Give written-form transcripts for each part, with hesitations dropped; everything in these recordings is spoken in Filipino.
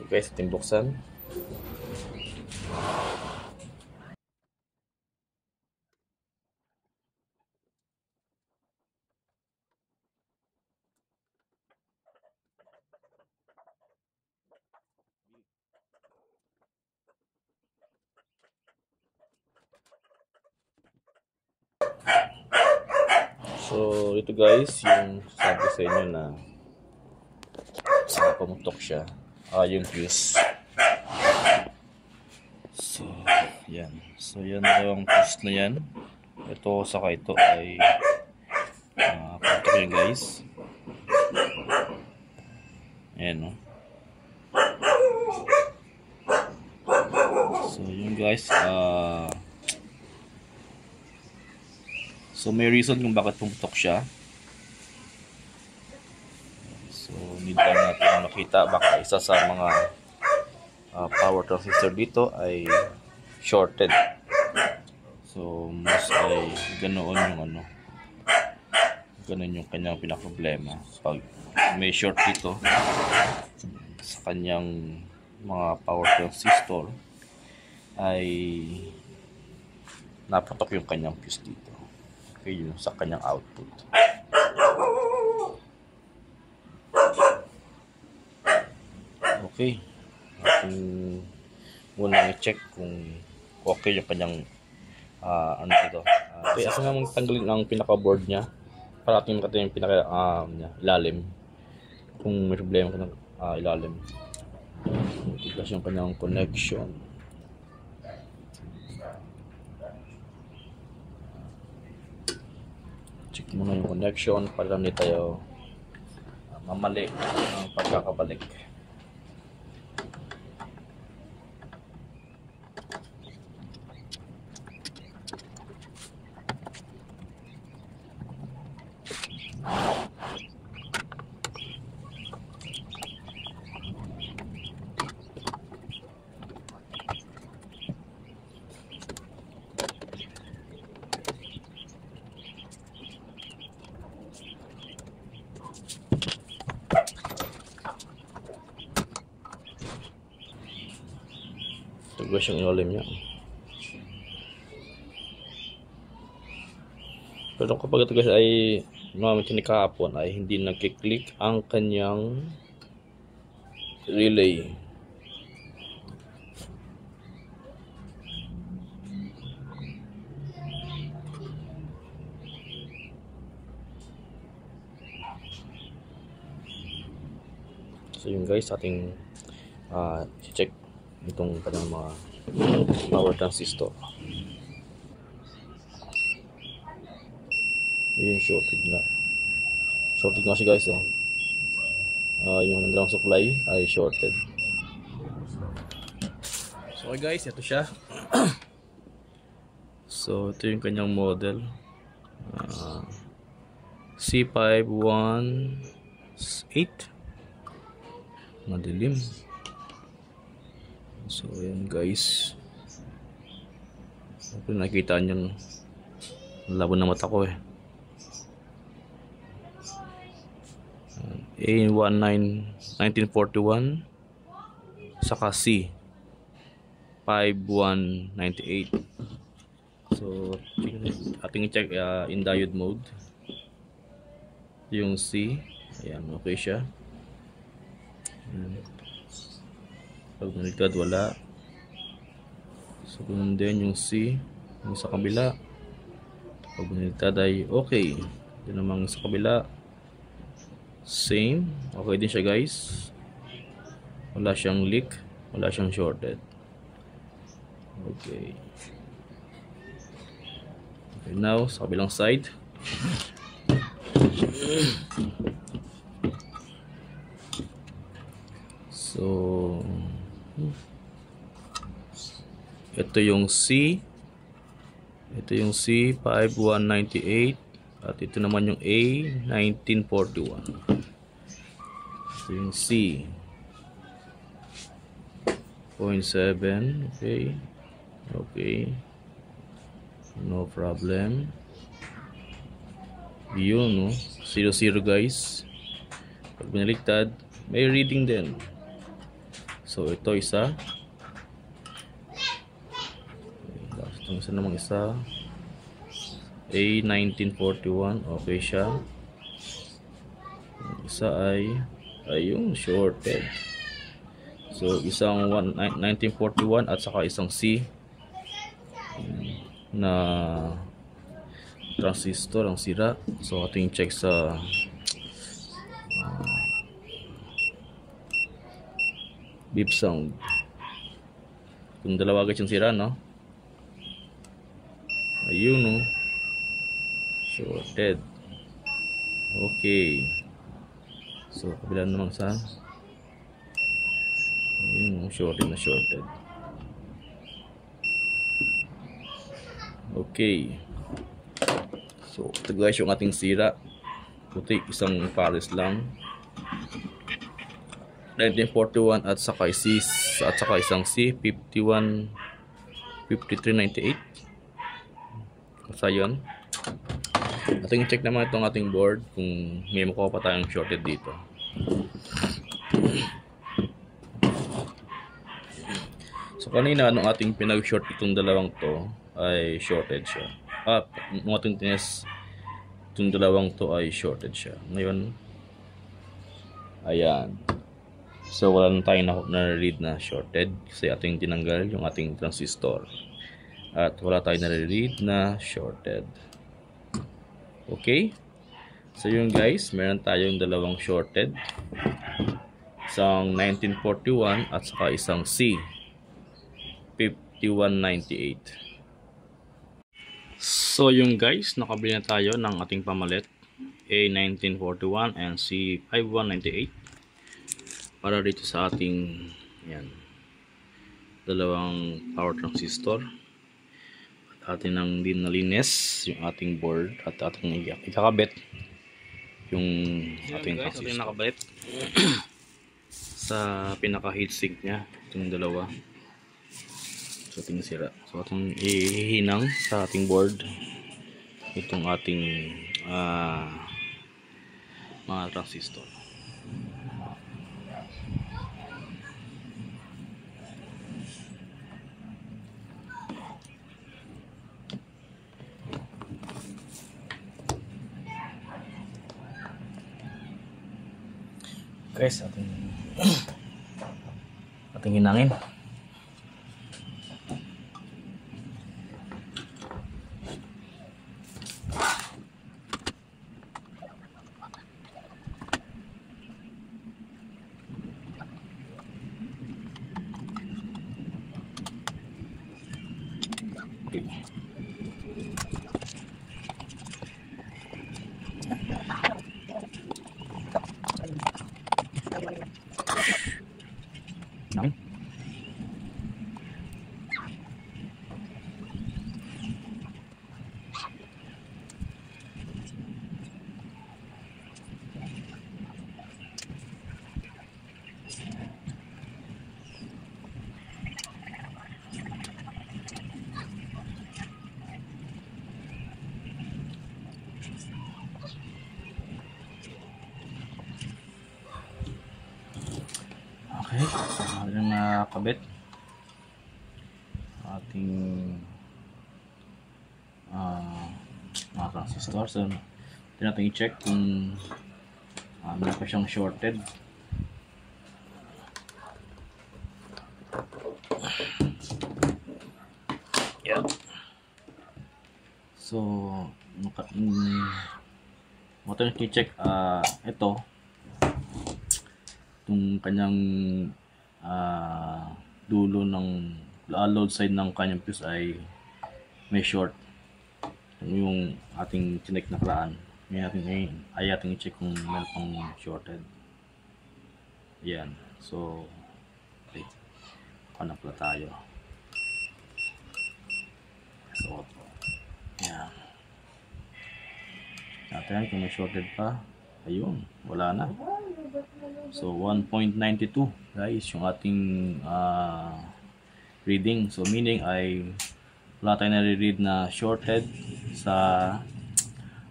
guys, ating buksan. So ito guys, yung sabi sa inyo na pumutok siya, yung fuse. So yan, yung fuse na yan. Ito saka ito ay pumutok yun guys. Ayan, no? So yun guys, so may reason kung bakit pumutok siya. So need lang natin makita, baka isa sa mga power transistor dito ay shorted. So mas ay ganoon yung ganun yung kanyang pinaka-problema. Pag may short dito sa kanyang mga power transistor ay naputok yung kanyang fuse dito. Okay, yun sa kanyang output. Okay, ating muna i-check kung okay yung kanyang ano dito. Okay, asa nga mong tanggalin ang pinaka-board niya para ating makita yung pinaka ilalim. Kung may problema ka ng ilalim, tigas yung kanyang connection. Check muna yung connection para hindi tayo mamali ang pagkakabalik. Tugas yung ilalim niya. Pero kapag ito guys ay namin kahapon ay hindi nagkiklik ang kanyang relay. So yun guys, ating check itong kanyang mga power transistor. Ayun, shorted nga siya guys, yung nandalang supply ay shorted. So okay guys, ito siya. So ito yung kanyang model, C518, madilim. So ayan guys, kung nakita nyo, labo na mata ko A1941 saka C 5198. So ating i-check in diode mode yung C. Ayan, okay siya. Pag naligtad, wala. So ganun din yung C, yung sa kabila. Pag naligtad ay okay. Ito namang sa kabila, same, okay din siya guys. Wala siyang leak, wala siyang shorted. Okay, now sa kabilang side. So ito yung C, C5198, at ito naman yung A1941. Ito yung C 0.7. Okay, no problem. Yun, no? 00 guys. Pag binaligtad, may reading din. So ito isa. Itong isa namang isa. A1941. Okay siya. Yung isa ay yung shorted. So isang 1941 at saka isang C na transistor ang sira. So ating check sa beep sound. Kung dalawa agad yung sira, no? Ayun, no? Shorted. Okay. So kabila naman sa ayun, no? Shorted na shorted. Okay. So ito guys yung ating sira. Puti, isang pares lang. 1941 at saka isang C 51 5398. Basta yun. Ating check naman itong ating board kung may makuha pa tayong shorted dito. So kanina nung ating pinag-short itong dalawang to ay shorted siya. Nung ating tines itong dalawang to ay shorted siya. Ngayon, ayan. So wala na tayong na-read na shorted kasi ating tinanggal yung ating transistor. At wala tayong na-read na shorted. Okay? So yun guys, meron tayong dalawang shorted. Isang 1941 at saka isang C 5198. So yung guys, nakabili na tayo ng ating pamalit A1941 and C5198 para dito sa ating yan, dalawang power transistor. At atin nang din nalinis yung ating board at ating ikakabit yung ating transistor. Ating nakabit sa pinaka heatsink nya itong dalawa. So ating sira. So ating ihinang sa ating board itong ating mga transistor. Guys, ating hinangin. Okay. Nang okay, ating nakakabit ating mga transistor. So natin i-check kung meron pa siyang shorted. Yeah. So natin i-check ito itong kanyang dulo ng load side ng kanyang fuse ay may short. Yung ating chinek na karaan ay ating i-check kung meron pang shorted. Ayan. So okay, na pala tayo. So ayan, natin kung may shorted pa. Ayun, wala na. So 1.92 guys yung ating reading. So meaning ay wala tayong nare-read na shorted sa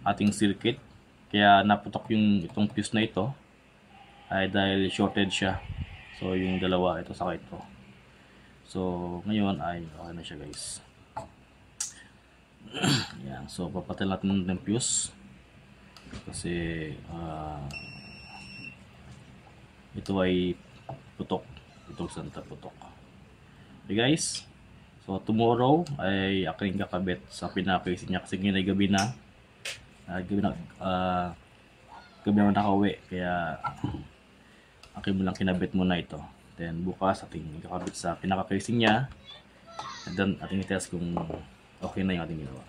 ating circuit. Kaya naputok yung itong fuse na ito ay dahil shorted siya. So yung dalawa, ito saka ito. So ngayon ay okay na siya guys. Yan. So papatay natin ng fuse kasi ito ay putok. Itong santa putok. Okay guys. So tomorrow ay aking kakabit sa pinaka-casing niya kasi ngayon ay gabi na. Gabi na nakauwi kaya akin mo lang kinabit muna ito. Then bukas ating kakabit sa pinaka-casing niya. And then ating i-test kung okay na yung ating ginawa.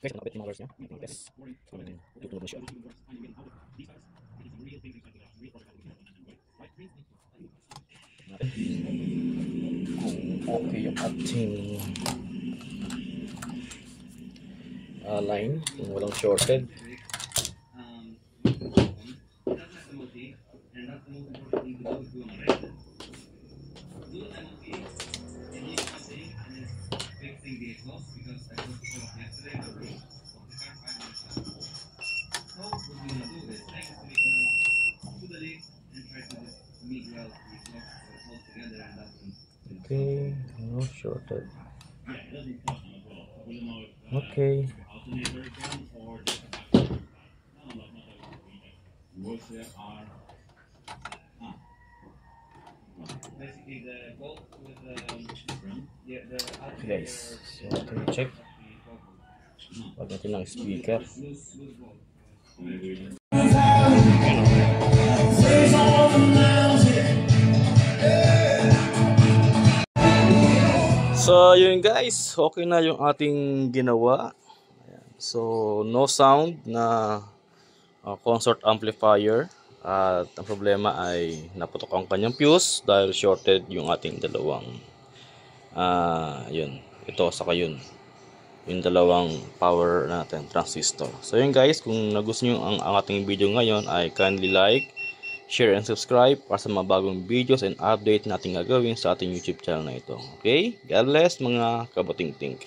Guys, nakapit yung mga wires niya. Ating test. Tutunog na siya. Okay yung ating line. Kung walang shorted. Okay, no shorted. Okay. Okay guys, so ating check. Wag natin ng speaker. So yun guys, okay na yung ating ginawa. Ayan. So no sound na consort amplifier. At ang problema ay naputok ang kanyang fuse dahil shorted yung ating dalawang yun, ito saka yun, yung dalawang power natin transistor. So yun guys, kung nagustuhan nyo ang ating video ngayon ay kindly like, share and subscribe para sa mga bagong videos and update natin gagawin sa ating YouTube channel na ito. Okay? God bless mga kabuting-ting.